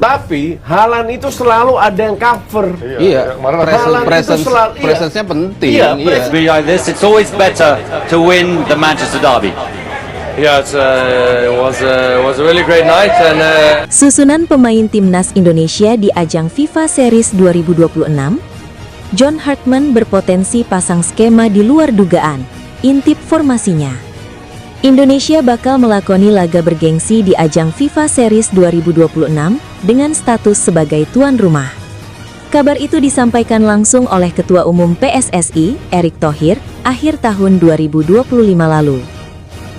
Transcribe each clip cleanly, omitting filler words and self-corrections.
Tapi Haaland itu selalu ada yang cover. Iya, presence-nya penting. Iya, Behind this, it's always better to win the Manchester derby. Yeah, it was a really great night and Susunan pemain timnas Indonesia di ajang FIFA Series 2026. John Hartman berpotensi pasang skema di luar dugaan. Intip formasinya. Indonesia bakal melakoni laga bergengsi di ajang FIFA Series 2026 dengan status sebagai tuan rumah. Kabar itu disampaikan langsung oleh Ketua Umum PSSI, Erick Thohir, akhir tahun 2025 lalu.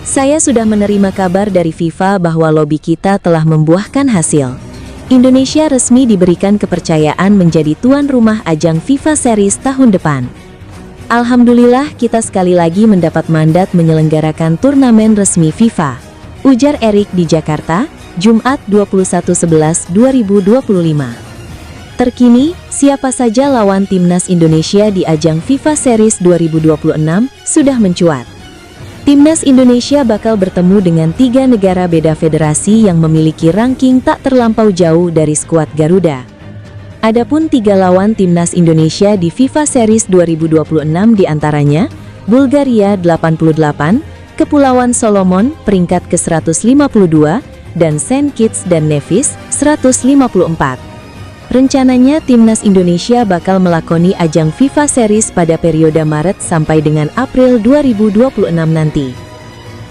Saya sudah menerima kabar dari FIFA bahwa lobi kita telah membuahkan hasil. Indonesia resmi diberikan kepercayaan menjadi tuan rumah ajang FIFA Series tahun depan. Alhamdulillah kita sekali lagi mendapat mandat menyelenggarakan turnamen resmi FIFA, ujar Erick di Jakarta, Jumat 21/11/2025. Terkini, siapa saja lawan timnas Indonesia di ajang FIFA Series 2026 sudah mencuat. Timnas Indonesia bakal bertemu dengan 3 negara beda federasi yang memiliki ranking tak terlampau jauh dari skuad Garuda. Adapun 3 lawan timnas Indonesia di FIFA Series 2026 diantaranya, Bulgaria 88, Kepulauan Solomon peringkat ke-152, dan Saint Kitts dan Nevis 154. Rencananya timnas Indonesia bakal melakoni ajang FIFA Series pada periode Maret sampai dengan April 2026 nanti.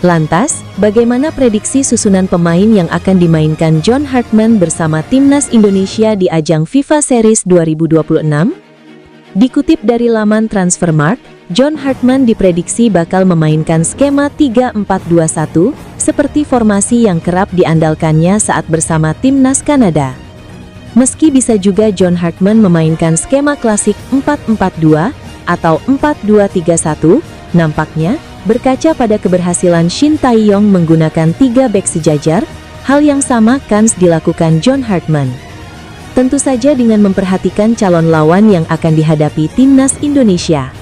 Lantas, bagaimana prediksi susunan pemain yang akan dimainkan John Hartman bersama timnas Indonesia di ajang FIFA Series 2026? Dikutip dari laman Transfermarkt, John Hartman diprediksi bakal memainkan skema 3-4-2-1, seperti formasi yang kerap diandalkannya saat bersama timnas Kanada. Meski bisa juga John Hartman memainkan skema klasik 4-4-2 atau 4-2-3-1, nampaknya, berkaca pada keberhasilan Shin Tae-yong menggunakan 3 bek sejajar, hal yang sama kans dilakukan John Hartman. Tentu saja dengan memperhatikan calon lawan yang akan dihadapi timnas Indonesia.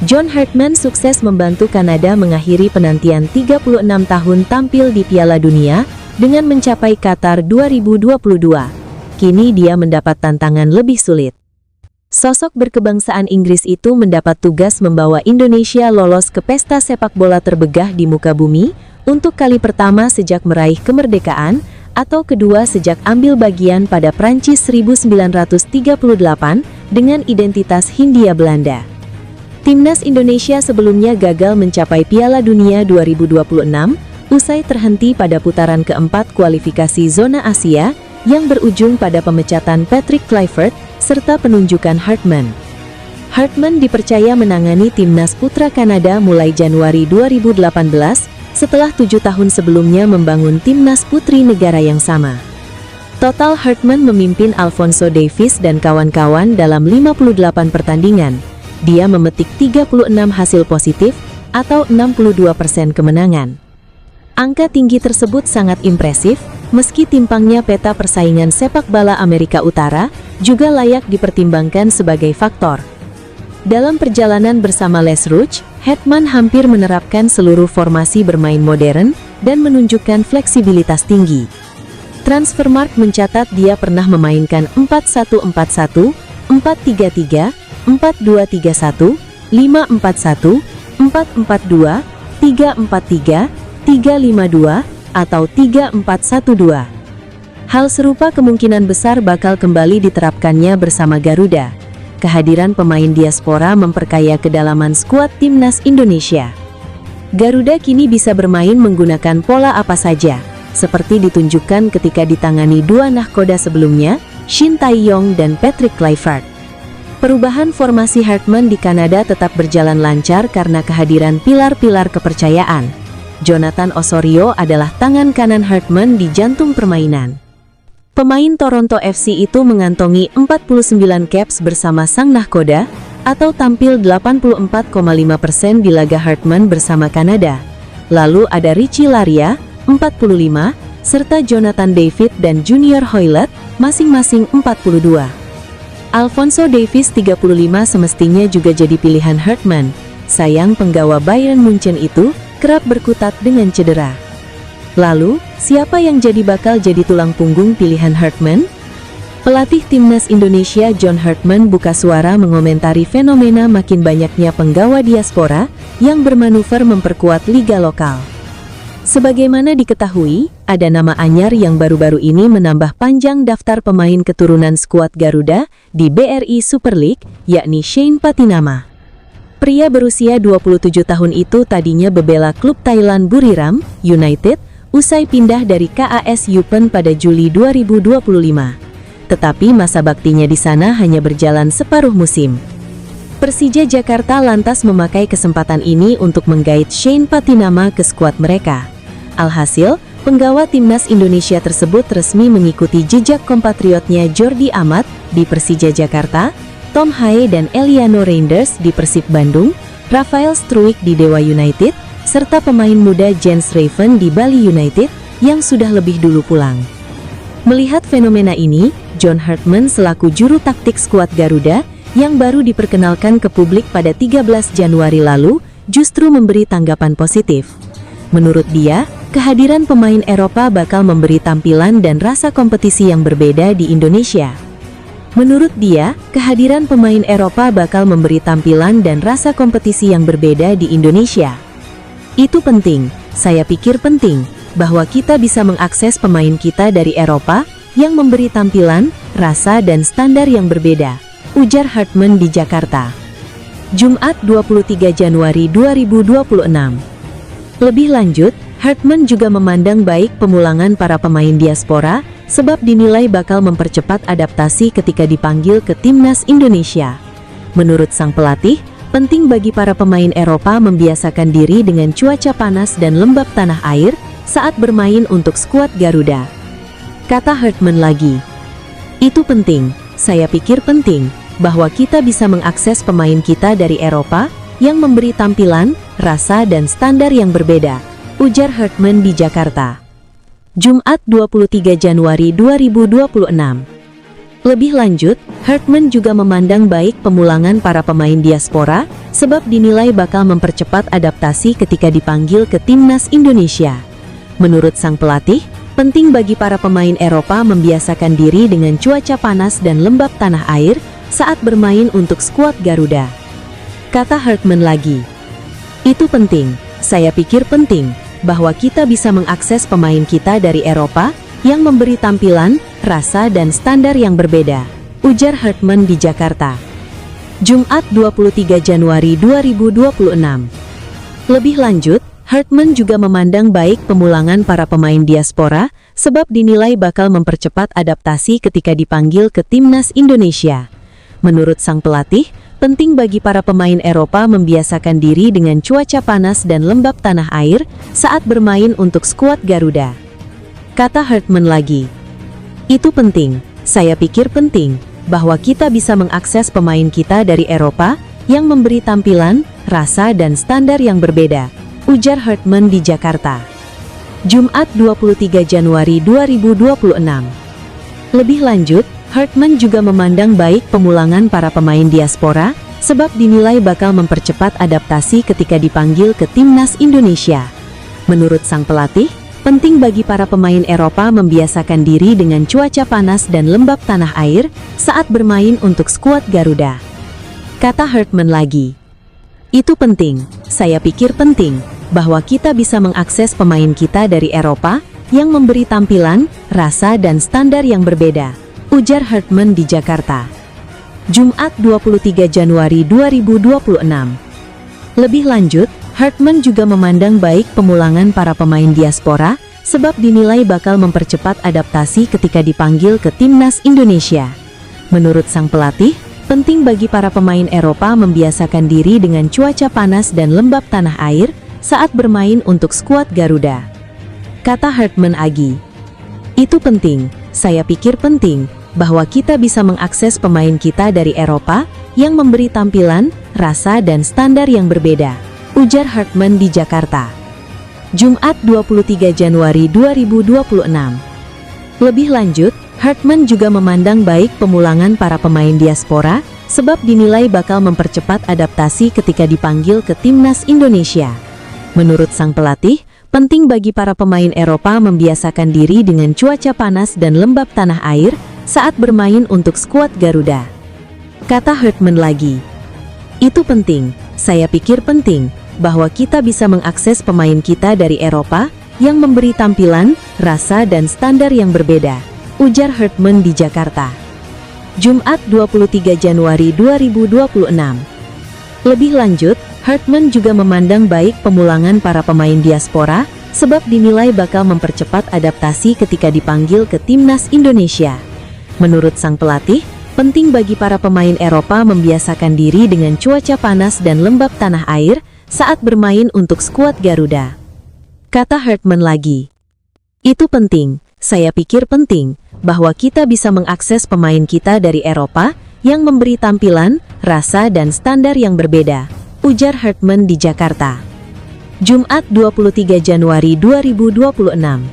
John Hartman sukses membantu Kanada mengakhiri penantian 36 tahun tampil di Piala Dunia dengan mencapai Qatar 2022. Kini dia mendapat tantangan lebih sulit. Sosok berkebangsaan Inggris itu mendapat tugas membawa Indonesia lolos ke pesta sepak bola terbegah di muka bumi untuk kali pertama sejak meraih kemerdekaan atau kedua sejak ambil bagian pada Prancis 1938 dengan identitas Hindia Belanda. Timnas Indonesia sebelumnya gagal mencapai Piala Dunia 2026 usai terhenti pada putaran keempat kualifikasi zona Asia yang berujung pada pemecatan Patrick Kluivert serta penunjukan Hartman. Hartman dipercaya menangani timnas putra Kanada mulai Januari 2018 setelah 7 tahun sebelumnya membangun timnas putri negara yang sama. Total Hartman memimpin Alphonso Davies dan kawan-kawan dalam 58 pertandingan. Dia memetik 36 hasil positif atau 62% kemenangan. Angka tinggi tersebut sangat impresif, meski timpangnya peta persaingan sepak bola Amerika Utara juga layak dipertimbangkan sebagai faktor. Dalam perjalanan bersama Les Rouge, Hartman hampir menerapkan seluruh formasi bermain modern dan menunjukkan fleksibilitas tinggi. Transfermarkt mencatat dia pernah memainkan 4-1-4-1, 4-3-3, 4-2-3-1, 5-4-1, 4-4-2, 3-4-3, 3-5-2, atau 3-4-1-2. Hal serupa kemungkinan besar bakal kembali diterapkannya bersama Garuda. Kehadiran pemain diaspora memperkaya kedalaman skuad timnas Indonesia. Garuda kini bisa bermain menggunakan pola apa saja, seperti ditunjukkan ketika ditangani 2 nahkoda sebelumnya, Shin Tae-yong dan Patrick Kluivert. Perubahan formasi Hartman di Kanada tetap berjalan lancar karena kehadiran pilar-pilar kepercayaan. Jonathan Osorio adalah tangan kanan Hartman di jantung permainan. Pemain Toronto FC itu mengantongi 49 caps bersama sang nahkoda, atau tampil 84,5% di laga Hartman bersama Kanada. Lalu ada Richie Laryea, 45, serta Jonathan David dan Junior Hoilett, masing-masing 42. Alphonso Davies 35 semestinya juga jadi pilihan Hartman. Sayang penggawa Bayern Munchen itu kerap berkutat dengan cedera. Lalu, siapa yang bakal jadi tulang punggung pilihan Hartman? Pelatih timnas Indonesia John Hartman buka suara mengomentari fenomena makin banyaknya penggawa diaspora yang bermanuver memperkuat liga lokal. Sebagaimana diketahui, ada nama anyar yang baru-baru ini menambah panjang daftar pemain keturunan skuad Garuda di BRI Super League, yakni Shane Patinama. Pria berusia 27 tahun itu tadinya membela klub Thailand Buriram United usai pindah dari KAS Yupen pada Juli 2025. Tetapi masa baktinya di sana hanya berjalan separuh musim. Persija Jakarta lantas memakai kesempatan ini untuk menggait Shane Patinama ke skuad mereka. Alhasil, penggawa timnas Indonesia tersebut resmi mengikuti jejak kompatriotnya Jordi Amat di Persija Jakarta, Tom Haye dan Eliano Reinders di Persib Bandung, Rafael Struijk di Dewa United, serta pemain muda Jens Raven di Bali United yang sudah lebih dulu pulang. Melihat fenomena ini, John Hartman selaku juru taktik skuad Garuda yang baru diperkenalkan ke publik pada 13 Januari lalu justru memberi tanggapan positif. Menurut dia, kehadiran pemain Eropa bakal memberi tampilan dan rasa kompetisi yang berbeda di Indonesia. Menurut dia, kehadiran pemain Eropa bakal memberi tampilan dan rasa kompetisi yang berbeda di Indonesia. Itu penting, saya pikir penting, bahwa kita bisa mengakses pemain kita dari Eropa yang memberi tampilan, rasa dan standar yang berbeda, ujar Hartman di Jakarta. Jumat 23 Januari 2026. Lebih lanjut, Hartman juga memandang baik pemulangan para pemain diaspora, sebab dinilai bakal mempercepat adaptasi ketika dipanggil ke timnas Indonesia. Menurut sang pelatih, penting bagi para pemain Eropa membiasakan diri dengan cuaca panas dan lembab tanah air saat bermain untuk skuad Garuda. Kata Hartman lagi, itu penting, saya pikir penting, bahwa kita bisa mengakses pemain kita dari Eropa yang memberi tampilan, rasa dan standar yang berbeda, ujar Hartman di Jakarta. Jumat 23 Januari 2026. Lebih lanjut, Hartman juga memandang baik pemulangan para pemain diaspora, sebab dinilai bakal mempercepat adaptasi ketika dipanggil ke timnas Indonesia. Menurut sang pelatih, penting bagi para pemain Eropa membiasakan diri dengan cuaca panas dan lembab tanah air saat bermain untuk skuad Garuda. Kata Hartman lagi, itu penting, saya pikir penting, bahwa kita bisa mengakses pemain kita dari Eropa yang memberi tampilan, rasa dan standar yang berbeda, ujar Hartman di Jakarta. Jumat 23 Januari 2026. Lebih lanjut, Hartman juga memandang baik pemulangan para pemain diaspora, sebab dinilai bakal mempercepat adaptasi ketika dipanggil ke timnas Indonesia. Menurut sang pelatih, penting bagi para pemain Eropa membiasakan diri dengan cuaca panas dan lembab tanah air saat bermain untuk skuad Garuda. Kata Hartman lagi, itu penting, saya pikir penting, bahwa kita bisa mengakses pemain kita dari Eropa yang memberi tampilan, rasa dan standar yang berbeda, ujar Hartman di Jakarta. Jumat 23 Januari 2026. Lebih lanjut, Hartman juga memandang baik pemulangan para pemain diaspora, sebab dinilai bakal mempercepat adaptasi ketika dipanggil ke timnas Indonesia. Menurut sang pelatih, penting bagi para pemain Eropa membiasakan diri dengan cuaca panas dan lembab tanah air saat bermain untuk skuad Garuda. Kata Hartman lagi, itu penting, saya pikir penting, bahwa kita bisa mengakses pemain kita dari Eropa yang memberi tampilan, rasa dan standar yang berbeda, ujar Hartman di Jakarta. Jumat 23 Januari 2026. Lebih lanjut, Hartman juga memandang baik pemulangan para pemain diaspora, sebab dinilai bakal mempercepat adaptasi ketika dipanggil ke timnas Indonesia. Menurut sang pelatih, penting bagi para pemain Eropa membiasakan diri dengan cuaca panas dan lembab tanah air saat bermain untuk skuad Garuda. Kata Hartman lagi, itu penting, saya pikir penting, bahwa kita bisa mengakses pemain kita dari Eropa yang memberi tampilan, rasa dan standar yang berbeda, ujar Hartman di Jakarta. Jumat 23 Januari 2026. Lebih lanjut, Hartman juga memandang baik pemulangan para pemain diaspora, sebab dinilai bakal mempercepat adaptasi ketika dipanggil ke timnas Indonesia. Menurut sang pelatih, penting bagi para pemain Eropa membiasakan diri dengan cuaca panas dan lembab tanah air saat bermain untuk skuad Garuda. Kata Hartman lagi, "Itu penting, saya pikir penting, bahwa kita bisa mengakses pemain kita dari Eropa yang memberi tampilan, rasa dan standar yang berbeda," ujar Hartman di Jakarta. Jumat 23 Januari 2026. Lebih lanjut, Hartman juga memandang baik pemulangan para pemain diaspora, sebab dinilai bakal mempercepat adaptasi ketika dipanggil ke timnas Indonesia. Menurut sang pelatih, penting bagi para pemain Eropa membiasakan diri dengan cuaca panas dan lembab tanah air saat bermain untuk skuad Garuda. Kata Hartman lagi, "Itu penting, saya pikir penting, bahwa kita bisa mengakses pemain kita dari Eropa yang memberi tampilan, rasa dan standar yang berbeda," ujar Hartman di Jakarta. Jumat 23 Januari 2026.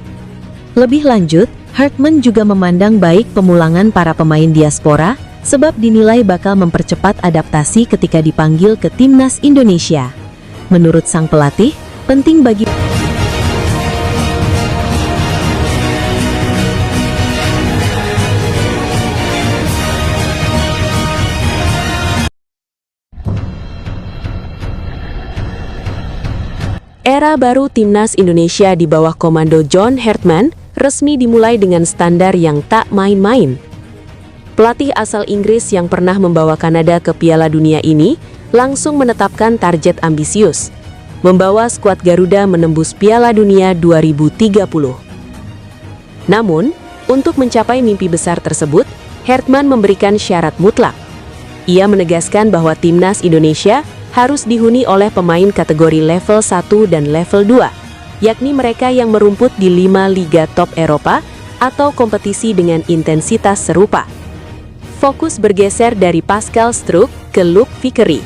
Lebih lanjut, Hartman juga memandang baik pemulangan para pemain diaspora, sebab dinilai bakal mempercepat adaptasi ketika dipanggil ke timnas Indonesia. Menurut sang pelatih, penting bagi Era baru timnas Indonesia di bawah komando John Hartman resmi dimulai dengan standar yang tak main-main. Pelatih asal Inggris yang pernah membawa Kanada ke Piala Dunia ini langsung menetapkan target ambisius, membawa skuad Garuda menembus Piala Dunia 2030. Namun, untuk mencapai mimpi besar tersebut, Hartman memberikan syarat mutlak. Ia menegaskan bahwa timnas Indonesia harus dihuni oleh pemain kategori level 1 dan level 2, yakni mereka yang merumput di 5 liga top Eropa atau kompetisi dengan intensitas serupa. Fokus bergeser dari Pascal Struijk ke Luke Vickery.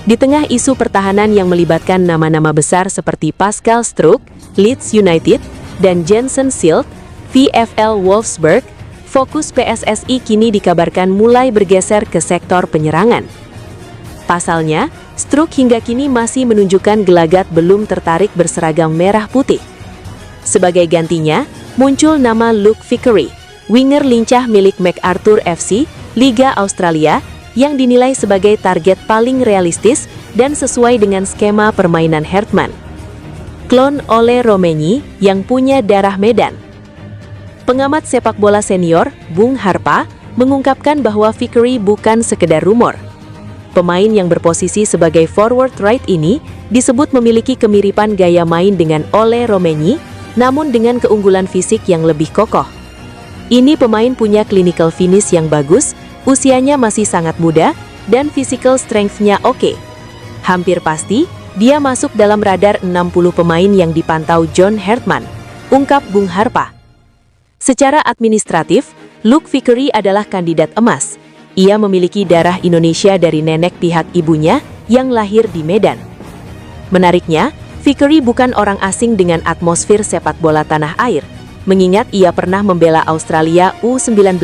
Di tengah isu pertahanan yang melibatkan nama-nama besar seperti Pascal Struijk, Leeds United, dan Jensen Silt, VfL Wolfsburg, fokus PSSI kini dikabarkan mulai bergeser ke sektor penyerangan. Pasalnya, Struijk hingga kini masih menunjukkan gelagat belum tertarik berseragam merah putih. Sebagai gantinya, muncul nama Luke Vickery, winger lincah milik MacArthur FC, Liga Australia, yang dinilai sebagai target paling realistis dan sesuai dengan skema permainan Hartman. Klon Ole Romagney yang punya darah Medan. Pengamat sepak bola senior, Bung Harpa, mengungkapkan bahwa Vickery bukan sekedar rumor. Pemain yang berposisi sebagai forward right ini disebut memiliki kemiripan gaya main dengan Ole Romagney, namun dengan keunggulan fisik yang lebih kokoh. Ini pemain punya clinical finish yang bagus, usianya masih sangat muda, dan physical strength-nya oke. Hampir pasti, dia masuk dalam radar 60 pemain yang dipantau John Hartman, ungkap Bung Harpa. Secara administratif, Luke Vickery adalah kandidat emas. Ia memiliki darah Indonesia dari nenek pihak ibunya yang lahir di Medan. Menariknya, Vickery bukan orang asing dengan atmosfer sepak bola tanah air, mengingat ia pernah membela Australia U19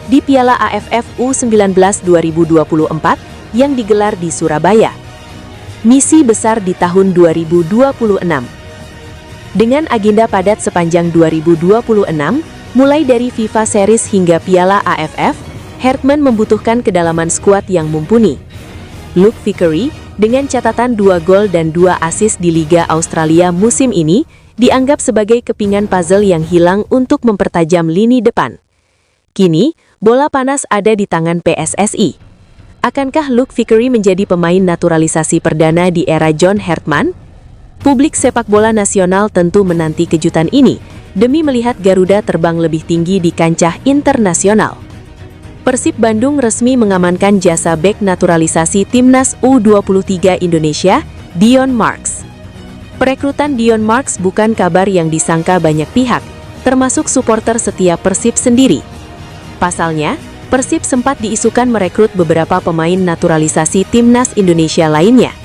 di Piala AFF U19 2024 yang digelar di Surabaya. Misi besar di tahun 2026. Dengan agenda padat sepanjang 2026, mulai dari FIFA Series hingga Piala AFF, Hartman membutuhkan kedalaman skuad yang mumpuni. Luke Vickery, dengan catatan 2 gol dan 2 assist di Liga Australia musim ini, dianggap sebagai kepingan puzzle yang hilang untuk mempertajam lini depan. Kini, bola panas ada di tangan PSSI. Akankah Luke Vickery menjadi pemain naturalisasi perdana di era John Hartman? Publik sepak bola nasional tentu menanti kejutan ini, demi melihat Garuda terbang lebih tinggi di kancah internasional. Persib Bandung resmi mengamankan jasa bek naturalisasi Timnas U23 Indonesia, Dion Marks. Perekrutan Dion Marks bukan kabar yang disangka banyak pihak, termasuk supporter setia Persib sendiri. Pasalnya, Persib sempat diisukan merekrut beberapa pemain naturalisasi Timnas Indonesia lainnya.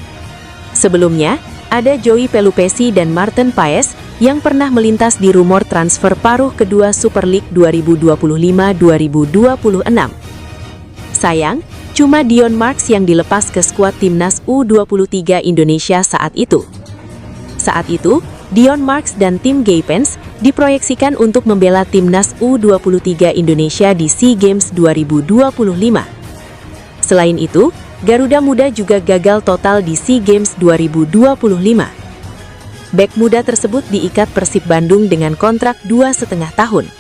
Sebelumnya, ada Joey Pelupesi dan Martin Paes yang pernah melintas di rumor transfer paruh kedua Super League 2025-2026. Sayang, cuma Dion Marks yang dilepas ke skuad Timnas U23 Indonesia saat itu. Saat itu, Dion Marks dan tim Gaypens diproyeksikan untuk membela timnas U23 Indonesia di SEA Games 2025. Selain itu, Garuda Muda juga gagal total di SEA Games 2025. Bek muda tersebut diikat Persib Bandung dengan kontrak 2,5 tahun.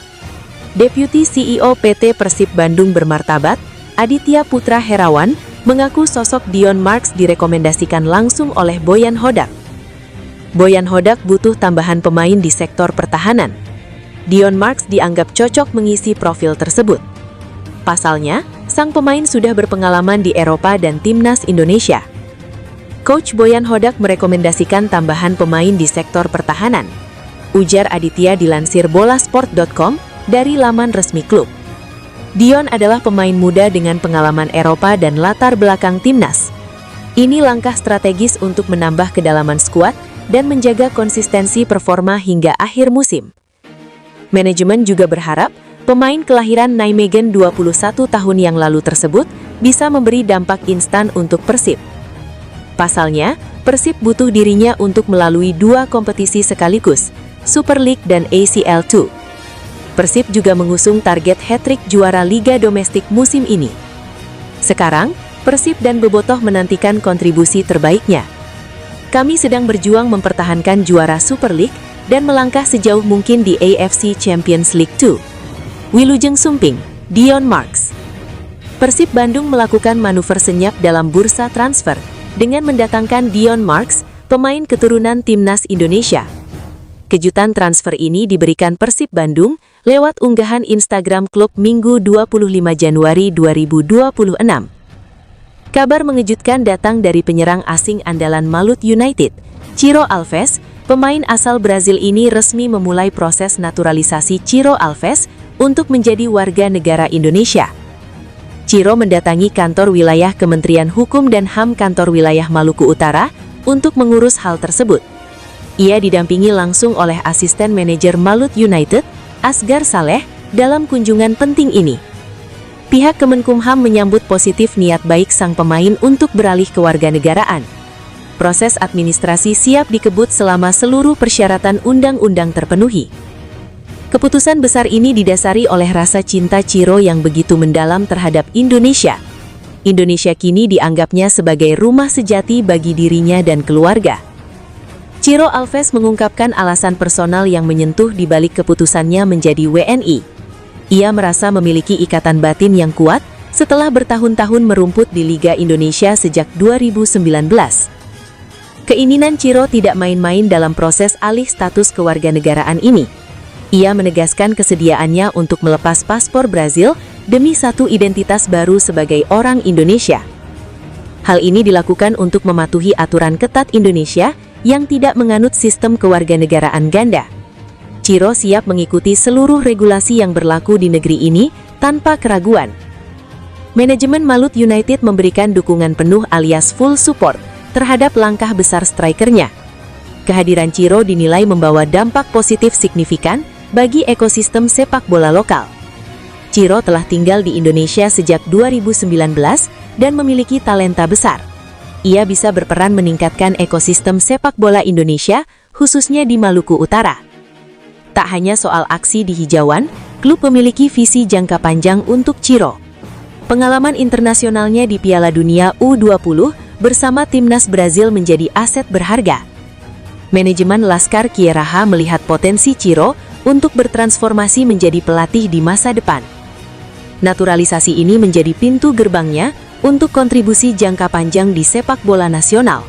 Deputi CEO PT Persib Bandung Bermartabat, Aditya Putra Herawan, mengaku sosok Dion Marks direkomendasikan langsung oleh Boyan Hodak. Boyan Hodak butuh tambahan pemain di sektor pertahanan. Dion Marks dianggap cocok mengisi profil tersebut. Pasalnya, sang pemain sudah berpengalaman di Eropa dan timnas Indonesia. Coach Boyan Hodak merekomendasikan tambahan pemain di sektor pertahanan. Ujar Aditya dilansir bolasport.com dari laman resmi klub. Dion adalah pemain muda dengan pengalaman Eropa dan latar belakang timnas. Ini langkah strategis untuk menambah kedalaman skuad dan menjaga konsistensi performa hingga akhir musim. Manajemen juga berharap pemain kelahiran Nijmegen 21 tahun yang lalu tersebut bisa memberi dampak instan untuk Persib. Pasalnya, Persib butuh dirinya untuk melalui 2 kompetisi sekaligus, Super League dan ACL II. Persib juga mengusung target hat-trick juara Liga Domestik musim ini. Sekarang, Persib dan Bobotoh menantikan kontribusi terbaiknya. Kami sedang berjuang mempertahankan juara Super League dan melangkah sejauh mungkin di AFC Champions League 2. Wilujeng Sumping, Dion Marks. Persib Bandung melakukan manuver senyap dalam bursa transfer dengan mendatangkan Dion Marks, pemain keturunan timnas Indonesia. Kejutan transfer ini diberikan Persib Bandung lewat unggahan Instagram klub Minggu 25 Januari 2026. Kabar mengejutkan datang dari penyerang asing andalan Malut United, Ciro Alves. Pemain asal Brazil ini resmi memulai proses naturalisasi Ciro Alves untuk menjadi warga negara Indonesia. Ciro mendatangi kantor wilayah Kementerian Hukum dan HAM kantor wilayah Maluku Utara untuk mengurus hal tersebut. Ia didampingi langsung oleh asisten manajer Malut United, Asgar Saleh, dalam kunjungan penting ini. Pihak Kemenkumham menyambut positif niat baik sang pemain untuk beralih kewarganegaraan. Proses administrasi siap dikebut selama seluruh persyaratan undang-undang terpenuhi. Keputusan besar ini didasari oleh rasa cinta Ciro yang begitu mendalam terhadap Indonesia. Indonesia kini dianggapnya sebagai rumah sejati bagi dirinya dan keluarga. Ciro Alves mengungkapkan alasan personal yang menyentuh di balik keputusannya menjadi WNI. Ia merasa memiliki ikatan batin yang kuat setelah bertahun-tahun merumput di Liga Indonesia sejak 2019. Keinginan Ciro tidak main-main dalam proses alih status kewarganegaraan ini. Ia menegaskan kesediaannya untuk melepas paspor Brazil demi satu identitas baru sebagai orang Indonesia. Hal ini dilakukan untuk mematuhi aturan ketat Indonesia yang tidak menganut sistem kewarganegaraan ganda. Ciro siap mengikuti seluruh regulasi yang berlaku di negeri ini tanpa keraguan. Manajemen Malut United memberikan dukungan penuh alias full support terhadap langkah besar strikernya. Kehadiran Ciro dinilai membawa dampak positif signifikan bagi ekosistem sepak bola lokal. Ciro telah tinggal di Indonesia sejak 2019 dan memiliki talenta besar. Ia bisa berperan meningkatkan ekosistem sepak bola Indonesia, khususnya di Maluku Utara. Tak hanya soal aksi di hijauan, klub memiliki visi jangka panjang untuk Ciro. Pengalaman internasionalnya di Piala Dunia U20 bersama timnas Brazil menjadi aset berharga. Manajemen Laskar Kieraha melihat potensi Ciro untuk bertransformasi menjadi pelatih di masa depan. Naturalisasi ini menjadi pintu gerbangnya untuk kontribusi jangka panjang di sepak bola nasional.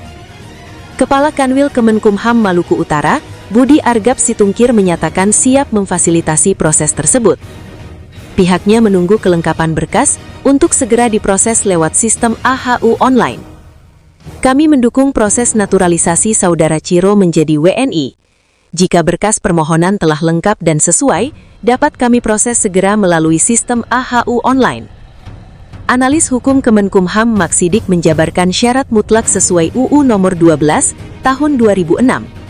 Kepala Kanwil Kemenkumham Maluku Utara, Budi Argap Situngkir menyatakan siap memfasilitasi proses tersebut. Pihaknya menunggu kelengkapan berkas untuk segera diproses lewat sistem AHU online. Kami mendukung proses naturalisasi saudara Ciro menjadi WNI. Jika berkas permohonan telah lengkap dan sesuai, dapat kami proses segera melalui sistem AHU online. Analis Hukum Kemenkumham Maksidik menjabarkan syarat mutlak sesuai UU Nomor 12 Tahun 2006.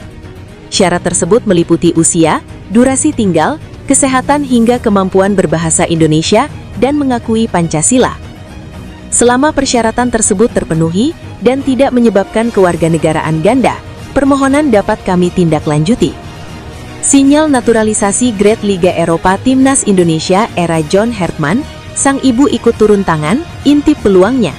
Syarat tersebut meliputi usia, durasi tinggal, kesehatan hingga kemampuan berbahasa Indonesia dan mengakui Pancasila. Selama persyaratan tersebut terpenuhi dan tidak menyebabkan kewarganegaraan ganda, Permohonan dapat kami tindak lanjuti. Sinyal naturalisasi Grade Liga Eropa Timnas Indonesia era John Hertman, sang ibu ikut turun tangan, intip peluangnya.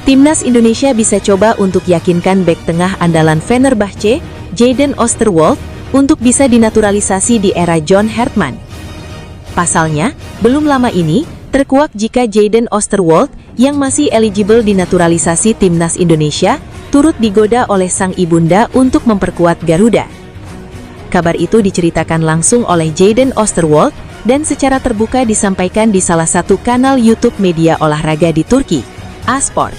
Timnas Indonesia bisa coba untuk yakinkan bek tengah andalan Fenerbahce, Jadon Oosterwolde, untuk bisa dinaturalisasi di era John Hertman. Pasalnya, belum lama ini, terkuak jika Jadon Oosterwolde, yang masih eligible dinaturalisasi Timnas Indonesia, turut digoda oleh sang ibunda untuk memperkuat Garuda. Kabar itu diceritakan langsung oleh Jadon Oosterwolde dan secara terbuka disampaikan di salah satu kanal YouTube media olahraga di Turki, A-Sport.